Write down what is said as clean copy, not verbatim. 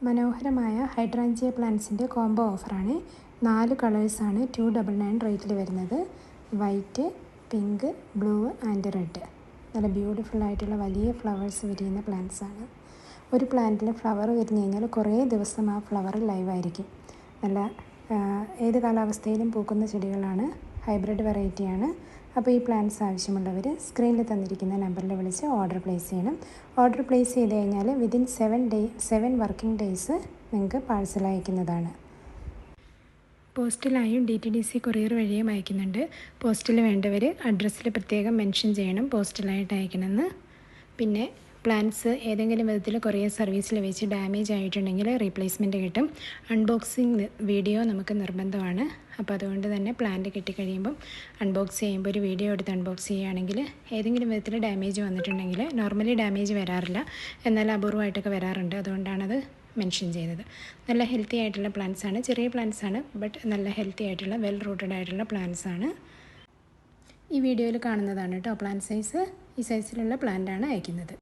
മനോഹരമായ hydrangea പ്ലാന്റ്സിൻ്റെ combo ഓഫറാണ്. 4 കളേഴ്സാണ് 299 റേറ്റിൽ വരുന്നത്. White, pink, blue and red. നല്ല ബ്യൂട്ടിഫുൾ ആയിട്ടുള്ള വലിയ ഫ്ലവേഴ്സ് വിരിയുന്ന പ്ലാന്റ്സ് ആണ്. ഒരു പ്ലാന്റിൽ ഫ്ലവർ വിരിഞ്ഞ് കഴിഞ്ഞാൽ കുറേ ദിവസം ആ ഫ്ലവർ ലൈവായിരിക്കും. നല്ല ഏത് കാലാവസ്ഥയിലും പൂക്കുന്ന ചെടികളാണ്. ഹൈബ്രിഡ് വെറൈറ്റിയാണ്. അപ്പോൾ ഈ പ്ലാന്റ്സ് ആവശ്യമുള്ളവർ സ്ക്രീനിൽ തന്നിരിക്കുന്ന നമ്പറിൽ വിളിച്ച് ഓർഡർ പ്ലേസ് ചെയ്യണം. ഓർഡർ പ്ലേസ് ചെയ്ത് കഴിഞ്ഞാൽ വിതിൻ 7 വർക്കിംഗ് ഡേയ്സ് നിങ്ങൾക്ക് പാഴ്സൽ അയക്കുന്നതാണ്. പോസ്റ്റിലായും DTDC കൊറിയർ വഴിയും അയക്കുന്നുണ്ട്. പോസ്റ്റിൽ വേണ്ടവർ അഡ്രസ്സിൽ പ്രത്യേകം മെൻഷൻ ചെയ്യണം പോസ്റ്റിലായിട്ട് അയക്കണമെന്ന്. പിന്നെ പ്ലാന്റ്സ് ഏതെങ്കിലും വിധത്തിൽ കൊറിയർ സർവീസിൽ വെച്ച് ഡാമേജ് ആയിട്ടുണ്ടെങ്കിൽ റീപ്ലേസ്മെൻറ്റ് കിട്ടും. അൺബോക്സിങ് വീഡിയോ നമുക്ക് നിർബന്ധമാണ്. അപ്പോൾ അതുകൊണ്ട് തന്നെ പ്ലാന്റ് കിട്ടിക്കഴിയുമ്പം അൺബോക്സ് ചെയ്യുമ്പോൾ ഒരു വീഡിയോ എടുത്ത് അൺബോക്സ് ചെയ്യുകയാണെങ്കിൽ ഏതെങ്കിലും വിധത്തിൽ ഡാമേജ് വന്നിട്ടുണ്ടെങ്കിൽ, നോർമലി ഡാമേജ് വരാറില്ല, എന്നാൽ അപൂർവമായിട്ടൊക്കെ വരാറുണ്ട്, അതുകൊണ്ടാണത് മെൻഷൻ ചെയ്തത്. നല്ല ഹെൽത്തി ആയിട്ടുള്ള പ്ലാന്റ്സ് ആണ്. ചെറിയ പ്ലാന്റ്സ് ആണ്, ബട്ട് നല്ല ഹെൽത്തി ആയിട്ടുള്ള വെൽ റൂട്ടഡ് ആയിട്ടുള്ള പ്ലാന്റ്സ് ആണ്. ഈ വീഡിയോയിൽ കാണുന്നതാണ് കേട്ടോ പ്ലാന്റ് സൈസ്. ഈ സൈസിലുള്ള പ്ലാന്റാണ് അയക്കുന്നത്.